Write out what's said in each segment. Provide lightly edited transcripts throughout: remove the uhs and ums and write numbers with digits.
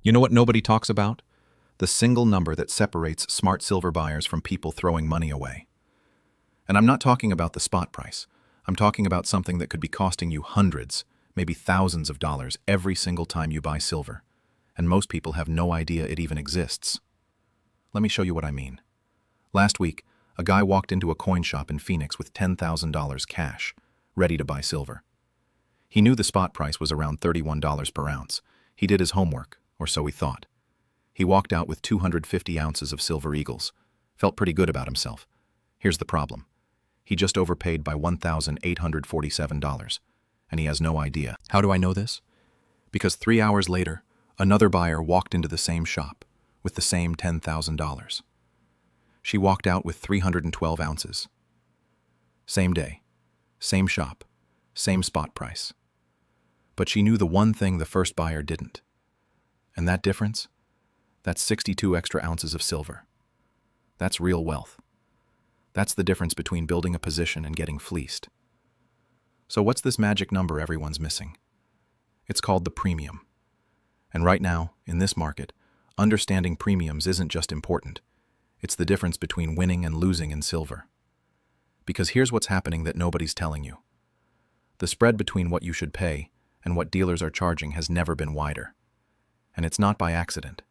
You know what nobody talks about? The single number that separates smart silver buyers from people throwing money away. And I'm not talking about the spot price. I'm talking about something that could be costing you hundreds, maybe thousands of dollars every single time you buy silver. And most people have no idea it even exists. Let me show you what I mean. Last week, a guy walked into a coin shop in Phoenix with $10,000 cash, ready to buy silver. He knew the spot price was around $31 per ounce. He did his homework, or so he thought. He walked out with 250 ounces of silver eagles. Felt pretty good about himself. Here's the problem. He just overpaid by $1,847, and he has no idea. How do I know this? Because 3 hours later, another buyer walked into the same shop with the same $10,000. She walked out with 312 ounces. Same day, same shop, same spot price. But she knew the one thing the first buyer didn't. And that difference? That's 62 extra ounces of silver. That's real wealth. That's the difference between building a position and getting fleeced. So what's this magic number everyone's missing? It's called the premium. And right now, in this market, understanding premiums isn't just important. It's the difference between winning and losing in silver. Because here's what's happening that nobody's telling you. The spread between what you should pay and what dealers are charging has never been wider. And it's not by accident.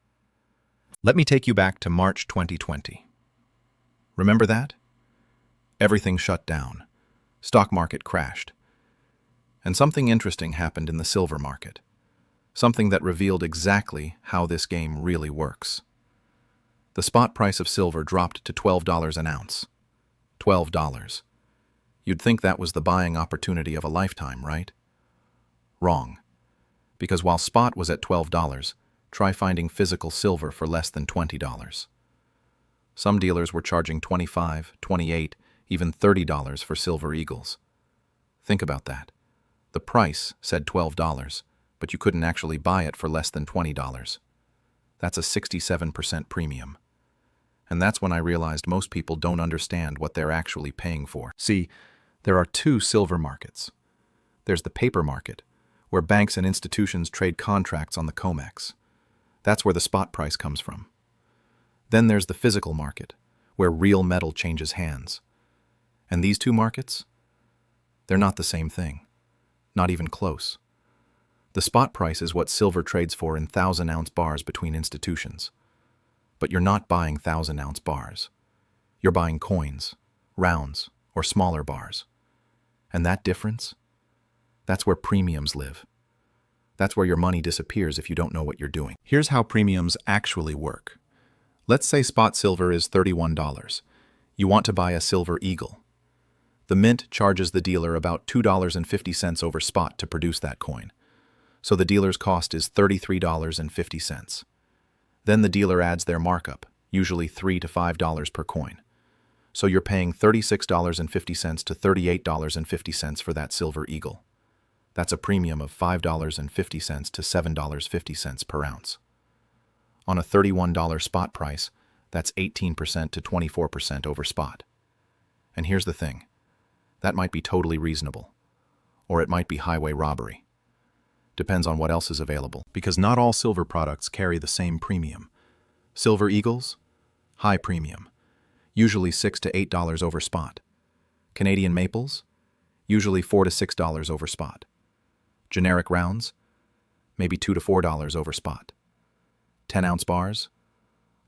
Let me take you back to March 2020. Remember that? Everything shut down. Stock market crashed. And something interesting happened in the silver market. Something that revealed exactly how this game really works. The spot price of silver dropped to $12 an ounce. $12. You'd think that was the buying opportunity of a lifetime, right? Wrong. Because while spot was at $12, try finding physical silver for less than $20. Some dealers were charging $25, $28, even $30 for silver eagles. Think about that. The price said $12, but you couldn't actually buy it for less than $20. That's a 67% premium. And that's when I realized most people don't understand what they're actually paying for. See, there are two silver markets. There's the paper market, where banks and institutions trade contracts on the COMEX. That's where the spot price comes from. Then there's the physical market, where real metal changes hands. And these two markets? They're not the same thing. Not even close. The spot price is what silver trades for in 1,000-ounce bars between institutions. But you're not buying 1,000-ounce bars. You're buying coins, rounds, or smaller bars. And that difference? That's where premiums live. That's where your money disappears if you don't know what you're doing. Here's how premiums actually work. Let's say spot silver is $31. You want to buy a silver eagle. The mint charges the dealer about $2.50 over spot to produce that coin. So the dealer's cost is $33.50. Then the dealer adds their markup, usually $3 to $5 per coin. So you're paying $36.50 to $38.50 for that silver eagle. That's a premium of $5.50 to $7.50 per ounce. On a $31 spot price, that's 18% to 24% over spot. And here's the thing. That might be totally reasonable. Or it might be highway robbery. Depends on what else is available. Because not all silver products carry the same premium. Silver eagles? High premium. Usually $6 to $8 over spot. Canadian maples? Usually $4 to $6 over spot. Generic rounds? Maybe $2 to $4 over spot. 10-ounce bars?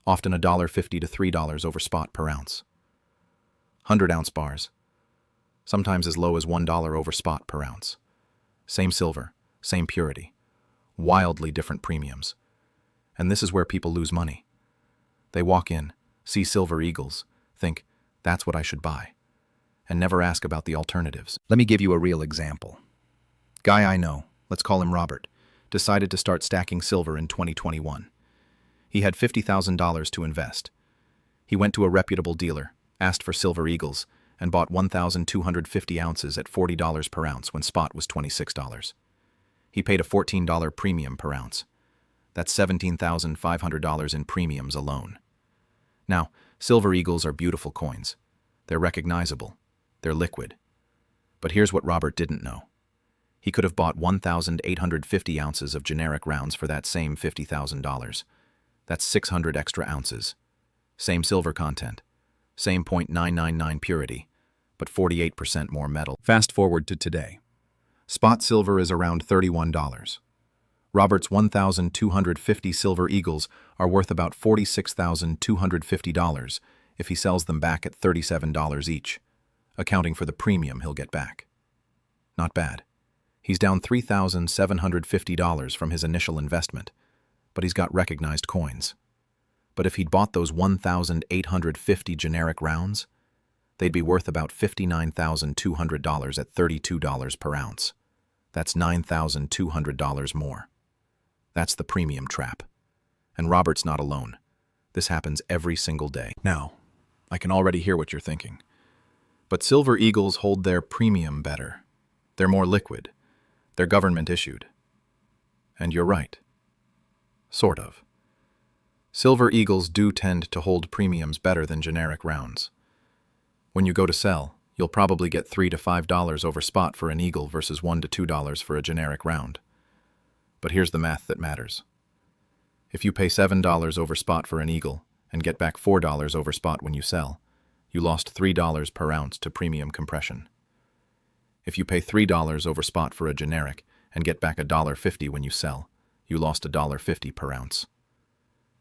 Often $1.50 to $3 over spot per ounce. 100-ounce bars? Sometimes as low as $1 over spot per ounce. Same silver, same purity. Wildly different premiums. And this is where people lose money. They walk in, see silver eagles, think, that's what I should buy, and never ask about the alternatives. Let me give you a real example. Guy I know, let's call him Robert, decided to start stacking silver in 2021. He had $50,000 to invest. He went to a reputable dealer, asked for silver eagles, and bought 1,250 ounces at $40 per ounce when spot was $26. He paid a $14 premium per ounce. That's $17,500 in premiums alone. Now, silver eagles are beautiful coins. They're recognizable. They're liquid. But here's what Robert didn't know. He could have bought 1,850 ounces of generic rounds for that same $50,000. That's 600 extra ounces. Same silver content, same .999 purity, but 48% more metal. Fast forward to today. Spot silver is around $31. Robert's 1,250 Silver Eagles are worth about $46,250 if he sells them back at $37 each, accounting for the premium he'll get back. Not bad. He's down $3,750 from his initial investment, but he's got recognized coins. But if he'd bought those 1,850 generic rounds, they'd be worth about $59,200 at $32 per ounce. That's $9,200 more. That's the premium trap. And Robert's not alone. This happens every single day. Now, I can already hear what you're thinking. But Silver Eagles hold their premium better. They're more liquid. They're government issued. And you're right. Sort of. Silver Eagles do tend to hold premiums better than generic rounds. When you go to sell, you'll probably get $3 to $5 over spot for an eagle versus $1 to $2 for a generic round. But here's the math that matters. If you pay $7 over spot for an eagle and get back $4 over spot when you sell, you lost $3 per ounce to premium compression. If you pay $3 over spot for a generic and get back $1.50 when you sell, you lost $1.50 per ounce.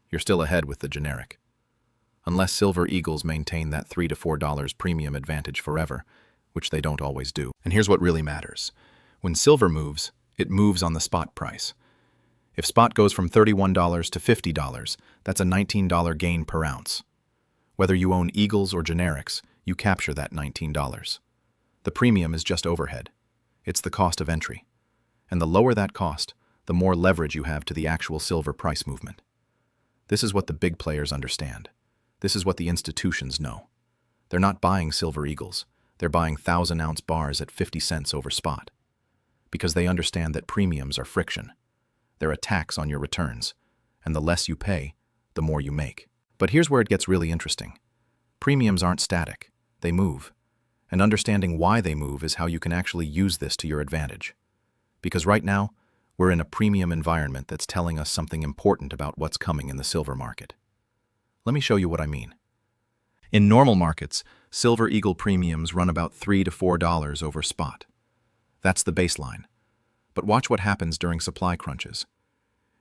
You're still ahead with the generic. Unless Silver Eagles maintain that $3 to $4 premium advantage forever, which they don't always do. And here's what really matters. When silver moves, it moves on the spot price. If spot goes from $31 to $50, that's a $19 gain per ounce. Whether you own eagles or generics, you capture that $19. The premium is just overhead. It's the cost of entry. And the lower that cost, the more leverage you have to the actual silver price movement. This is what the big players understand. This is what the institutions know. They're not buying Silver Eagles. They're buying 1,000-ounce bars at 50 cents over spot. Because they understand that premiums are friction. They're a tax on your returns. And the less you pay, the more you make. But here's where it gets really interesting. Premiums aren't static. They move. And understanding why they move is how you can actually use this to your advantage. Because right now, we're in a premium environment that's telling us something important about what's coming in the silver market. Let me show you what I mean. In normal markets, Silver Eagle premiums run about $3 to $4 over spot. That's the baseline. But watch what happens during supply crunches.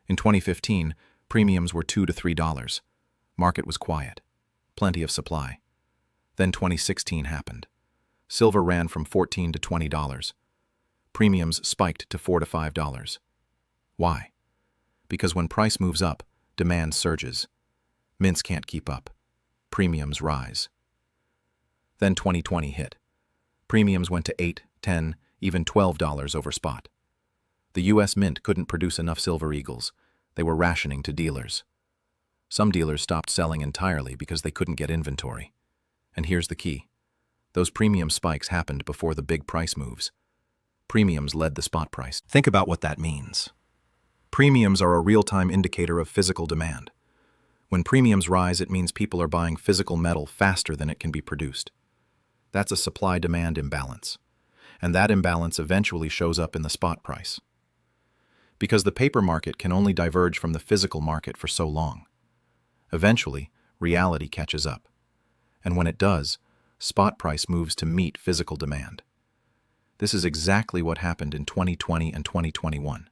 In 2015, premiums were $2 to $3. Market was quiet. Plenty of supply. Then 2016 happened. Silver ran from $14 to $20. Premiums spiked to $4 to $5. Why? Because when price moves up, demand surges. Mints can't keep up. Premiums rise. Then 2020 hit. Premiums went to $8, $10, even $12 over spot. The U.S. Mint couldn't produce enough Silver Eagles. They were rationing to dealers. Some dealers stopped selling entirely because they couldn't get inventory. And here's the key. Those premium spikes happened before the big price moves. Premiums led the spot price. Think about what that means. Premiums are a real-time indicator of physical demand. When premiums rise, it means people are buying physical metal faster than it can be produced. That's a supply-demand imbalance. And that imbalance eventually shows up in the spot price. Because the paper market can only diverge from the physical market for so long. Eventually, reality catches up. And when it does, spot price moves to meet physical demand. This is exactly what happened in 2020 and 2021.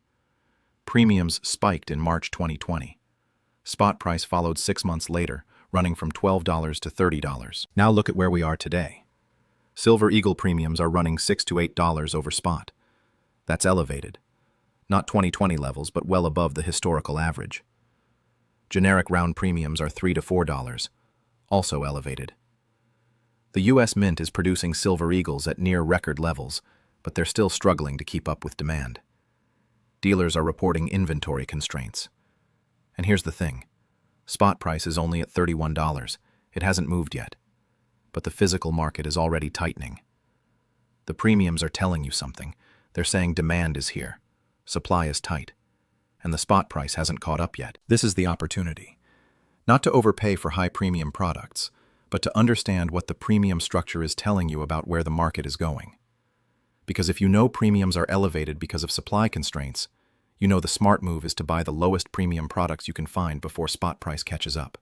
Premiums spiked in March 2020. Spot price followed 6 months later, running from $12 to $30. Now look at where we are today. Silver Eagle premiums are running $6 to $8 over spot. That's elevated. Not 2020 levels, but well above the historical average. Generic round premiums are $3 to $4, also elevated. The U.S. Mint is producing Silver Eagles at near record levels, but they're still struggling to keep up with demand. Dealers are reporting inventory constraints. And here's the thing. Spot price is only at $31. It hasn't moved yet. But the physical market is already tightening. The premiums are telling you something. They're saying demand is here. Supply is tight. And the spot price hasn't caught up yet. This is the opportunity. Not to overpay for high premium products, but to understand what the premium structure is telling you about where the market is going. Because if you know premiums are elevated because of supply constraints, you know the smart move is to buy the lowest premium products you can find before spot price catches up.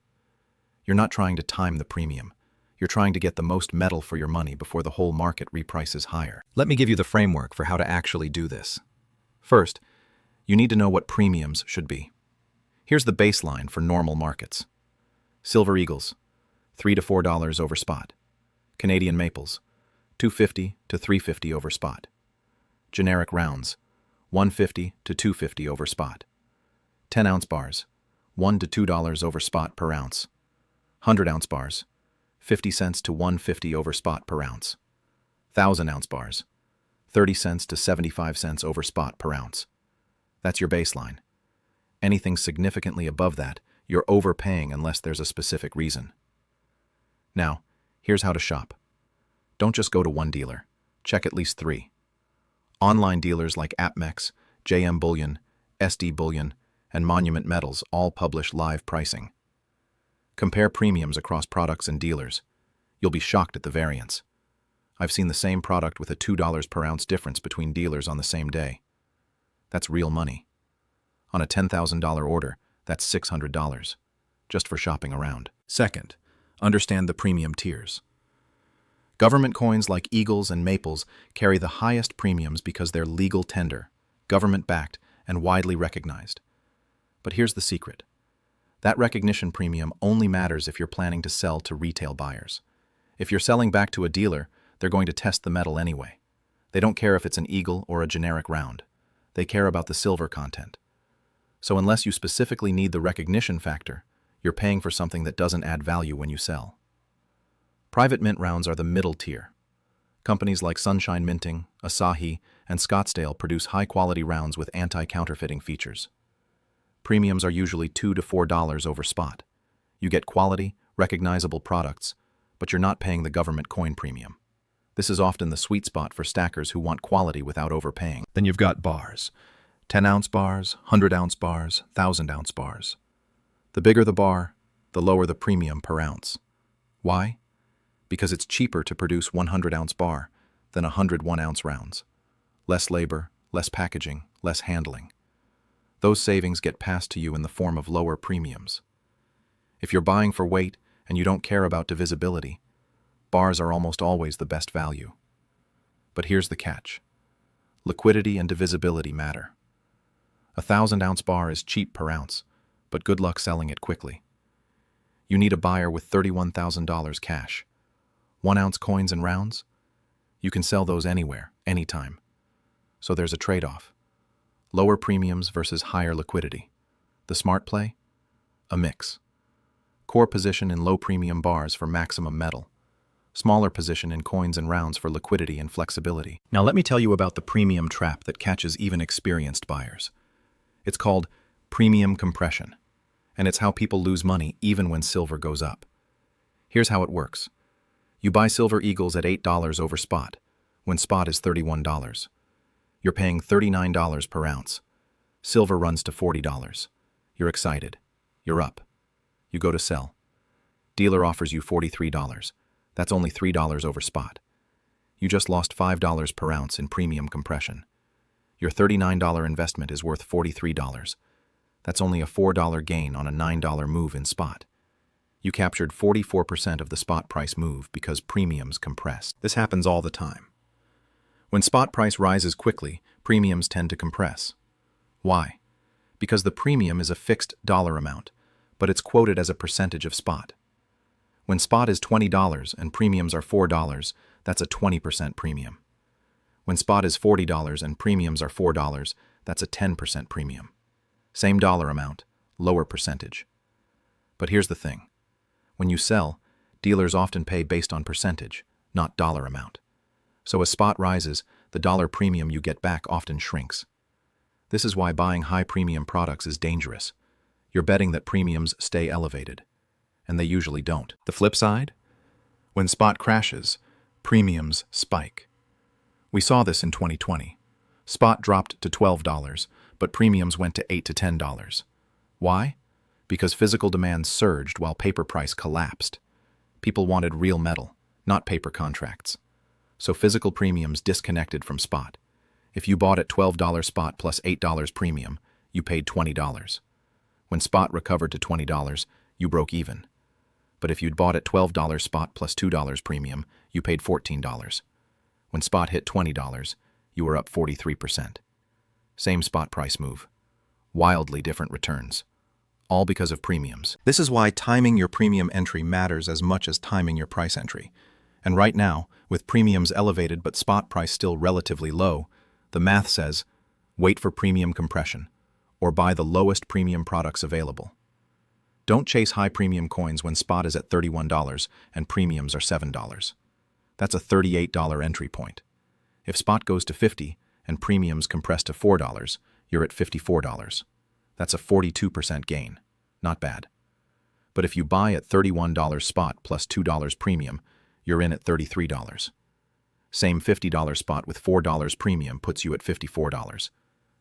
You're not trying to time the premium. You're trying to get the most metal for your money before the whole market reprices higher. Let me give you the framework for how to actually do this. First, you need to know what premiums should be. Here's the baseline for normal markets. Silver Eagles, $3 to $4 over spot. Canadian Maples, $2.50 to $3.50 over spot. Generic rounds, $1.50 to $2.50 over spot. 10-ounce bars, $1 to $2 over spot per ounce. 100-ounce bars, 50 cents to 1.50 over spot per ounce. 1,000-ounce bars, 30 cents to 75 cents over spot per ounce. That's your baseline. Anything significantly above that, you're overpaying unless there's a specific reason. Now, here's how to shop. Don't just go to one dealer. Check at least 3. Online dealers like AppMex, JM Bullion, SD Bullion, and Monument Metals all publish live pricing. Compare premiums across products and dealers. You'll be shocked at the variance. I've seen the same product with a $2 per ounce difference between dealers on the same day. That's real money. On a $10,000 order, that's $600, just for shopping around. Second, understand the premium tiers. Government coins like Eagles and Maples carry the highest premiums because they're legal tender, government-backed, and widely recognized. But here's the secret. That recognition premium only matters if you're planning to sell to retail buyers. If you're selling back to a dealer, they're going to test the metal anyway. They don't care if it's an eagle or a generic round. They care about the silver content. So unless you specifically need the recognition factor, you're paying for something that doesn't add value when you sell. Private mint rounds are the middle tier. Companies like Sunshine Minting, Asahi, and Scottsdale produce high-quality rounds with anti-counterfeiting features. Premiums are usually $2 to $4 over spot. You get quality, recognizable products, but you're not paying the government coin premium. This is often the sweet spot for stackers who want quality without overpaying. Then you've got bars. 10-ounce bars, 100-ounce bars, 1,000-ounce bars. The bigger the bar, the lower the premium per ounce. Why? Because it's cheaper to produce 100-ounce bar than 101-ounce rounds. Less labor, less packaging, less handling. Those savings get passed to you in the form of lower premiums. If you're buying for weight and you don't care about divisibility, bars are almost always the best value. But here's the catch. Liquidity and divisibility matter. A 1,000-ounce bar is cheap per ounce, but good luck selling it quickly. You need a buyer with $31,000 cash. 1-ounce coins and rounds? You can sell those anywhere, anytime. So there's a trade-off. Lower premiums versus higher liquidity. The smart play? A mix. Core position in low premium bars for maximum metal. Smaller position in coins and rounds for liquidity and flexibility. Now let me tell you about the premium trap that catches even experienced buyers. It's called premium compression, and it's how people lose money even when silver goes up. Here's how it works. You buy Silver Eagles at $8 over spot, when spot is $31. You're paying $39 per ounce. Silver runs to $40. You're excited. You're up. You go to sell. Dealer offers you $43. That's only $3 over spot. You just lost $5 per ounce in premium compression. Your $39 investment is worth $43. That's only a $4 gain on a $9 move in spot. You captured 44% of the spot price move because premiums compressed. This happens all the time. When spot price rises quickly, premiums tend to compress. Why? Because the premium is a fixed dollar amount, but it's quoted as a percentage of spot. When spot is $20 and premiums are $4, that's a 20% premium. When spot is $40 and premiums are $4, that's a 10% premium. Same dollar amount, lower percentage. But here's the thing. When you sell, dealers often pay based on percentage, not dollar amount. So as spot rises, the dollar premium you get back often shrinks. This is why buying high premium products is dangerous. You're betting that premiums stay elevated, and they usually don't. The flip side? When spot crashes, premiums spike. We saw this in 2020. Spot dropped to $12, but premiums went to $8 to $10. Why? Because physical demand surged while paper price collapsed. People wanted real metal, not paper contracts. So physical premiums disconnected from spot. If you bought at $12 spot plus $8 premium, you paid $20. When spot recovered to $20, you broke even. But if you'd bought at $12 spot plus $2 premium, you paid $14. When spot hit $20, you were up 43%. Same spot price move. Wildly different returns. All because of premiums. This is why timing your premium entry matters as much as timing your price entry. And right now, with premiums elevated but spot price still relatively low, the math says, wait for premium compression, or buy the lowest premium products available. Don't chase high premium coins when spot is at $31 and premiums are $7. That's a $38 entry point. If spot goes to $50 and premiums compress to $4, you're at $54. That's a 42% gain. Not bad. But if you buy at $31 spot plus $2 premium, you're in at $33. Same $50 spot with $4 premium puts you at $54.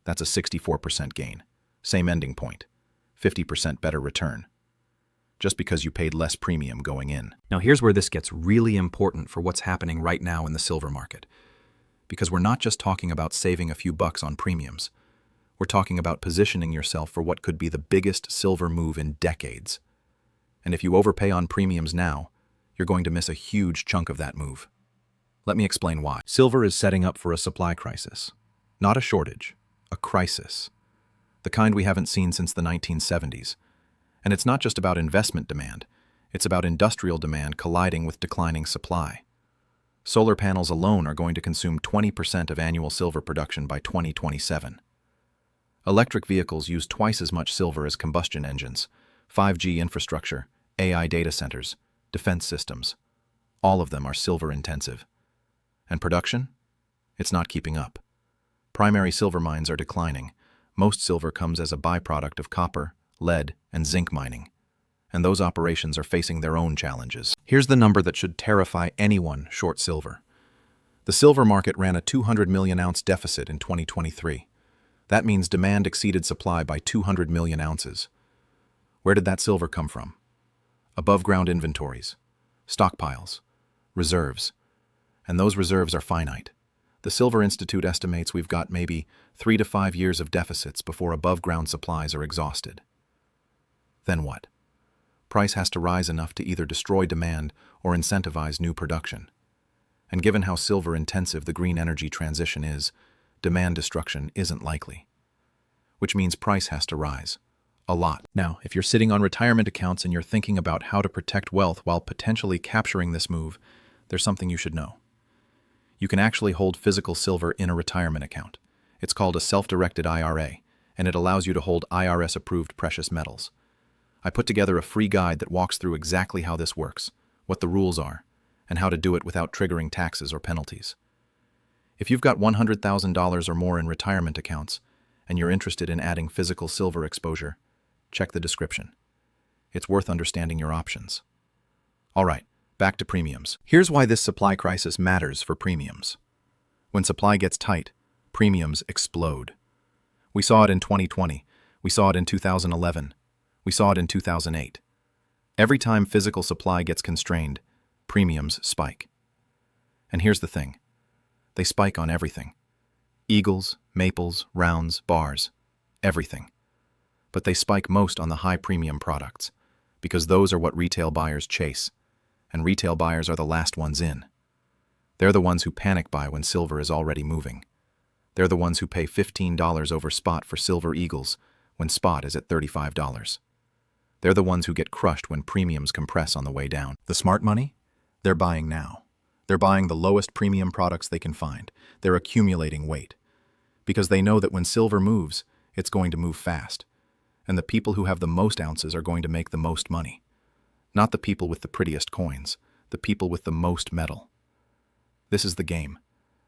That's a 64% gain. Same ending point. 50% better return. Just because you paid less premium going in. Now here's where this gets really important for what's happening right now in the silver market. Because we're not just talking about saving a few bucks on premiums. We're talking about positioning yourself for what could be the biggest silver move in decades. And if you overpay on premiums now, you're going to miss a huge chunk of that move. Let me explain why. Silver is setting up for a supply crisis. Not a shortage, a crisis. The kind we haven't seen since the 1970s. And it's not just about investment demand, it's about industrial demand colliding with declining supply. Solar panels alone are going to consume 20% of annual silver production by 2027. Electric vehicles use twice as much silver as combustion engines, 5G infrastructure, AI data centers, defense systems. All of them are silver intensive. And production? It's not keeping up. Primary silver mines are declining. Most silver comes as a byproduct of copper, lead, and zinc mining. And those operations are facing their own challenges. Here's the number that should terrify anyone short silver. The silver market ran a 200 million ounce deficit in 2023. That means demand exceeded supply by 200 million ounces. Where did that silver come from? Above ground inventories, stockpiles, reserves. And those reserves are finite. The Silver Institute estimates we've got maybe 3 to 5 years of deficits before above ground supplies are exhausted. Then what? Price has to rise enough to either destroy demand or incentivize new production. And given how silver intensive the green energy transition is, demand destruction isn't likely. Which means price has to rise. A lot. Now, if you're sitting on retirement accounts and you're thinking about how to protect wealth while potentially capturing this move, there's something you should know. You can actually hold physical silver in a retirement account. It's called a self-directed IRA, and it allows you to hold IRS-approved precious metals. I put together a free guide that walks through exactly how this works, what the rules are, and how to do it without triggering taxes or penalties. If you've got $100,000 or more in retirement accounts, and you're interested in adding physical silver exposure, check the description. It's worth understanding your options. All right, back to premiums. Here's why this supply crisis matters for premiums. When supply gets tight, premiums explode. We saw it in 2020. We saw it in 2011. We saw it in 2008. Every time physical supply gets constrained, premiums spike. And here's the thing. They spike on everything. Eagles, maples, rounds, bars, everything. But they spike most on the high premium products, because those are what retail buyers chase, and retail buyers are the last ones in. They're the ones who panic buy when silver is already moving. They're the ones who pay $15 over spot for silver eagles when spot is at $35. They're the ones who get crushed when premiums compress on the way down. The smart money? They're buying now. They're buying the lowest premium products they can find. They're accumulating weight. Because they know that when silver moves, it's going to move fast. And the people who have the most ounces are going to make the most money. Not the people with the prettiest coins, the people with the most metal. This is the game.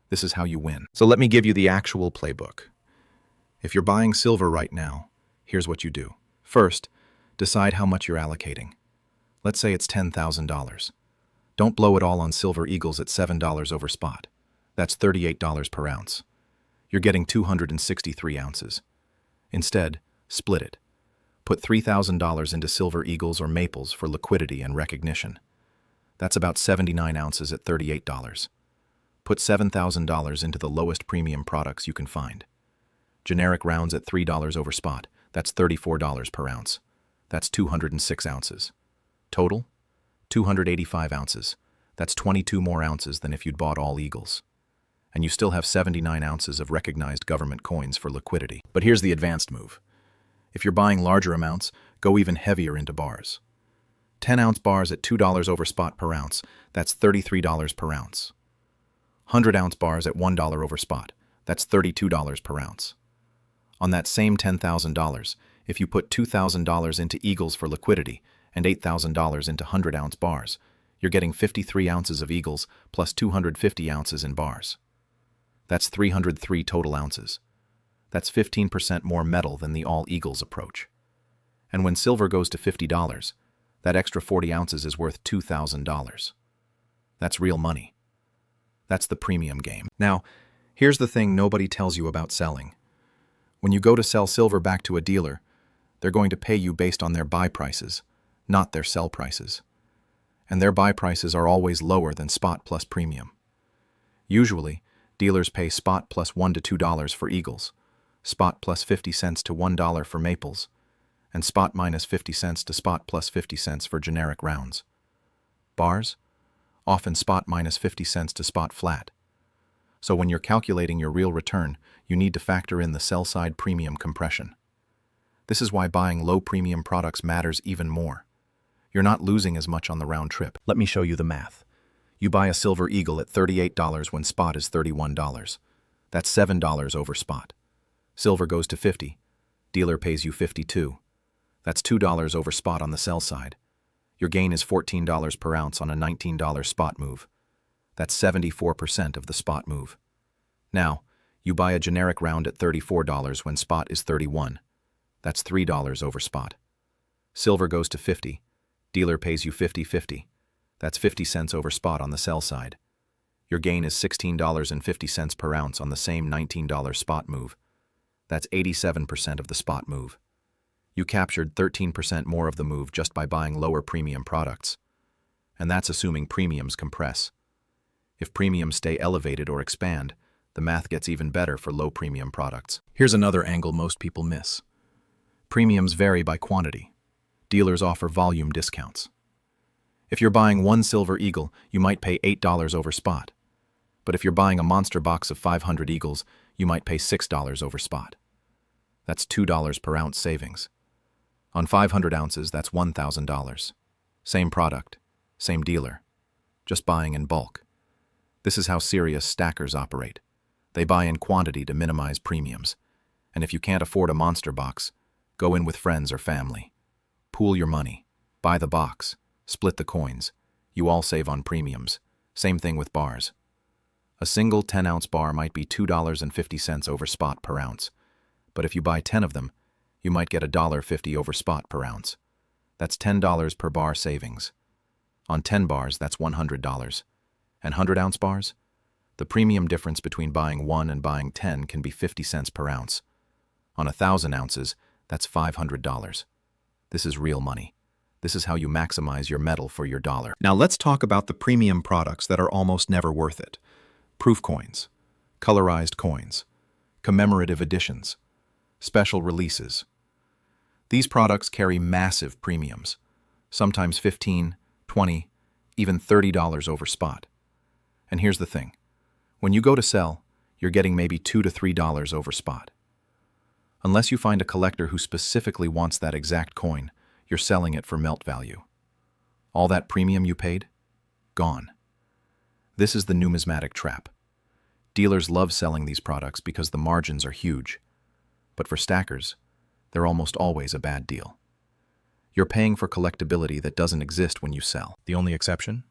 This is how you win. So let me give you the actual playbook. If you're buying silver right now, here's what you do. First, decide how much you're allocating. Let's say it's $10,000. Don't blow it all on silver eagles at $7 over spot. That's $38 per ounce. You're getting 263 ounces. Instead, split it. Put $3,000 into silver eagles or maples for liquidity and recognition. That's about 79 ounces at $38. Put $7,000 into the lowest premium products you can find. Generic rounds at $3 over spot. That's $34 per ounce. That's 206 ounces. Total? 285 ounces. That's 22 more ounces than if you'd bought all Eagles. And you still have 79 ounces of recognized government coins for liquidity. But here's the advanced move. If you're buying larger amounts, go even heavier into bars. 10-ounce bars at $2 over spot per ounce. That's $33 per ounce. 100-ounce bars at $1 over spot. That's $32 per ounce. On that same $10,000, if you put $2,000 into Eagles for liquidity and $8,000 into 100-ounce bars, you're getting 53 ounces of Eagles plus 250 ounces in bars. That's 303 total ounces. That's 15% more metal than the all Eagles approach. And when silver goes to $50, that extra 40 ounces is worth $2,000. That's real money. That's the premium game. Now, here's the thing nobody tells you about selling. When you go to sell silver back to a dealer, they're going to pay you based on their buy prices, not their sell prices. And their buy prices are always lower than spot plus premium. Usually, dealers pay spot plus $1 to $2 for Eagles, spot plus 50 cents to $1 for Maples, and spot minus 50 cents to spot plus 50 cents for generic rounds. Bars? Often spot minus 50 cents to spot flat. So when you're calculating your real return, you need to factor in the sell-side premium compression. This is why buying low-premium products matters even more. You're not losing as much on the round trip. Let me show you the math. You buy a silver Eagle at $38 when spot is $31. That's $7 over spot. Silver goes to $50. Dealer pays you $52. That's $2 over spot on the sell side. Your gain is $14 per ounce on a $19 spot move. That's 74% of the spot move. Now, you buy a generic round at $34 when spot is $31. That's $3 over spot. Silver goes to $50. Dealer pays you $50. That's 50 cents over spot on the sell side. Your gain is $16.50 per ounce on the same $19 spot move. That's 87% of the spot move. You captured 13% more of the move just by buying lower premium products. And that's assuming premiums compress. If premiums stay elevated or expand, the math gets even better for low premium products. Here's another angle most people miss. Premiums vary by quantity. Dealers offer volume discounts. If you're buying one silver Eagle, you might pay $8 over spot. But if you're buying a monster box of 500 Eagles, you might pay $6 over spot. That's $2 per ounce savings. On 500 ounces, that's $1,000. Same product, same dealer, just buying in bulk. This is how serious stackers operate. They buy in quantity to minimize premiums. And if you can't afford a monster box, go in with friends or family. Pool your money, buy the box, split the coins. You all save on premiums. Same thing with bars. A single 10-ounce bar might be $2.50 over spot per ounce. But if you buy 10 of them, you might get $1.50 over spot per ounce. That's $10 per bar savings. On 10 bars, that's $100. And 100-ounce bars? The premium difference between buying 1 and buying 10 can be 50 cents per ounce. On 1,000 ounces, that's $500. This is real money. This is how you maximize your metal for your dollar. Now let's talk about the premium products that are almost never worth it. Proof coins, colorized coins, commemorative editions, special releases. These products carry massive premiums, sometimes $15, $20, even $30 over spot. And here's the thing. When you go to sell, you're getting maybe $2 to $3 over spot. Unless you find a collector who specifically wants that exact coin, you're selling it for melt value. All that premium you paid? Gone. This is the numismatic trap. Dealers love selling these products because the margins are huge. But for stackers, they're almost always a bad deal. You're paying for collectability that doesn't exist when you sell. The only exception?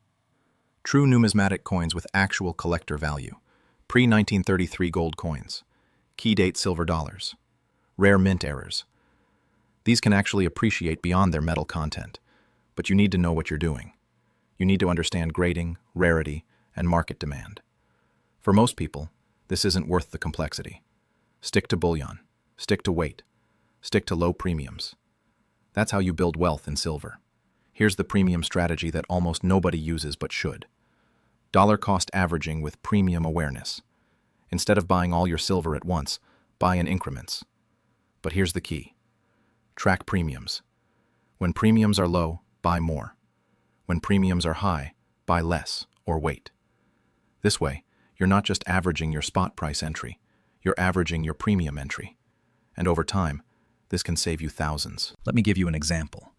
True numismatic coins with actual collector value. Pre-1933 gold coins. Key date silver dollars. Rare mint errors. These can actually appreciate beyond their metal content, but you need to know what you're doing. You need to understand grading, rarity, and market demand. For most people, this isn't worth the complexity. Stick to bullion. Stick to weight. Stick to low premiums. That's how you build wealth in silver. Here's the premium strategy that almost nobody uses but should. Dollar cost averaging with premium awareness. Instead of buying all your silver at once, buy in increments. But here's the key. Track premiums. When premiums are low, buy more. When premiums are high, buy less or wait. This way, you're not just averaging your spot price entry, you're averaging your premium entry. And over time, this can save you thousands. Let me give you an example.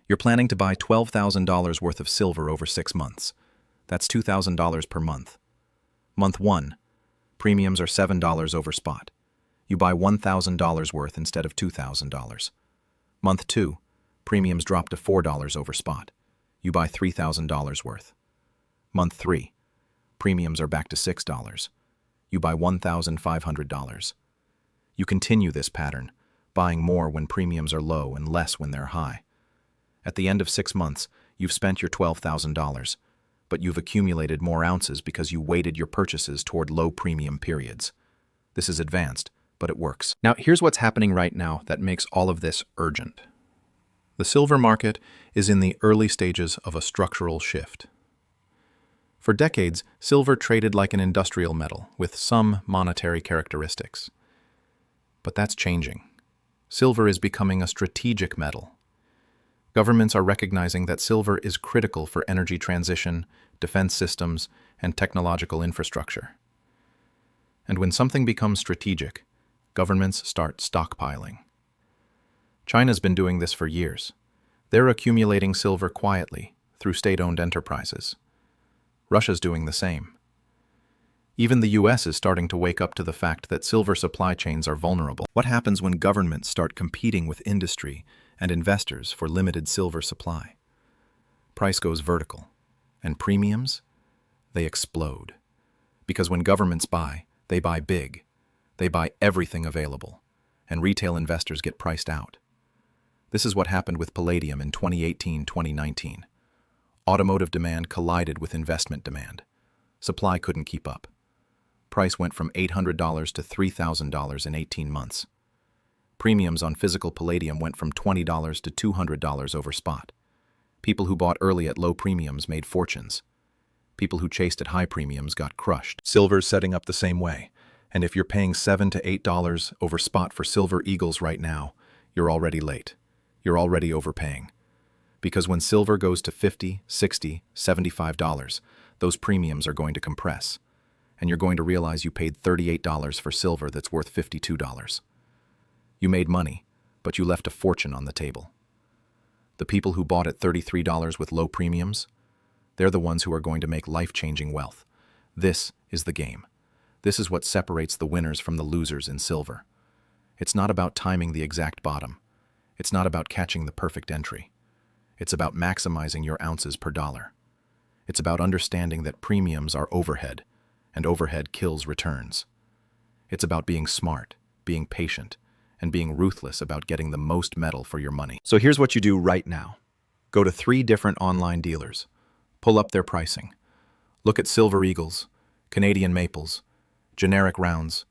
You're planning to buy $12,000 worth of silver over 6 months. That's $2,000 per month. Month 1, premiums are $7 over spot. You buy $1,000 worth instead of $2,000. Month 2, premiums drop to $4 over spot. You buy $3,000 worth. Month 3, premiums are back to $6. You buy $1,500. You continue this pattern, buying more when premiums are low and less when they're high. At the end of 6 months, you've spent your $12,000, but you've accumulated more ounces because you weighted your purchases toward low premium periods. This is advanced, but it works. Now, here's what's happening right now that makes all of this urgent. The silver market is in the early stages of a structural shift. For decades, silver traded like an industrial metal with some monetary characteristics. But that's changing. Silver is becoming a strategic metal. Governments are recognizing that silver is critical for energy transition, defense systems, and technological infrastructure. And when something becomes strategic, governments start stockpiling. China's been doing this for years. They're accumulating silver quietly through state-owned enterprises. Russia's doing the same. Even the US is starting to wake up to the fact that silver supply chains are vulnerable. What happens when governments start competing with industry and investors for limited silver supply? Price goes vertical, and premiums, they explode. Because when governments buy, they buy big. They buy everything available, and retail investors get priced out. This is what happened with palladium in 2018-2019. Automotive demand collided with investment demand. Supply couldn't keep up. Price went from $800 to $3,000 in 18 months. Premiums on physical palladium went from $20 to $200 over spot. People who bought early at low premiums made fortunes. People who chased at high premiums got crushed. Silver's setting up the same way. And if you're paying $7 to $8 over spot for silver eagles right now, you're already late. You're already overpaying. Because when silver goes to $50, $60, $75, those premiums are going to compress. And you're going to realize you paid $38 for silver that's worth $52. You made money, but you left a fortune on the table. The people who bought at $33 with low premiums, they're the ones who are going to make life-changing wealth. This is the game. This is what separates the winners from the losers in silver. It's not about timing the exact bottom. It's not about catching the perfect entry. It's about maximizing your ounces per dollar. It's about understanding that premiums are overhead, and overhead kills returns. It's about being smart, being patient, and being ruthless about getting the most metal for your money. So here's what you do right now. Go to 3 different online dealers. Pull up their pricing. Look at Silver Eagles, Canadian Maples, generic rounds,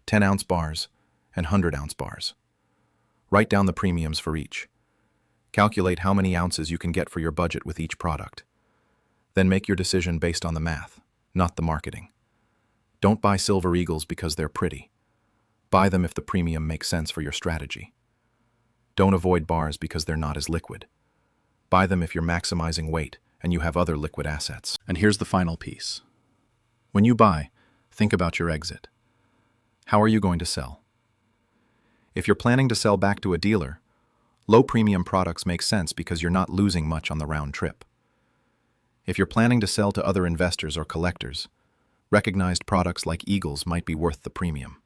10-ounce bars, and 100-ounce bars. Write down the premiums for each. Calculate how many ounces you can get for your budget with each product. Then make your decision based on the math, not the marketing. Don't buy Silver Eagles because they're pretty. Buy them if the premium makes sense for your strategy. Don't avoid bars because they're not as liquid. Buy them if you're maximizing weight and you have other liquid assets. And here's the final piece. When you buy, think about your exit. How are you going to sell? If you're planning to sell back to a dealer, low premium products make sense because you're not losing much on the round trip. If you're planning to sell to other investors or collectors, recognized products like Eagles might be worth the premium.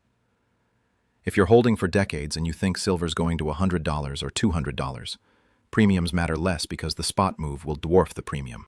If you're holding for decades and you think silver's going to $100 or $200, premiums matter less because the spot move will dwarf the premium.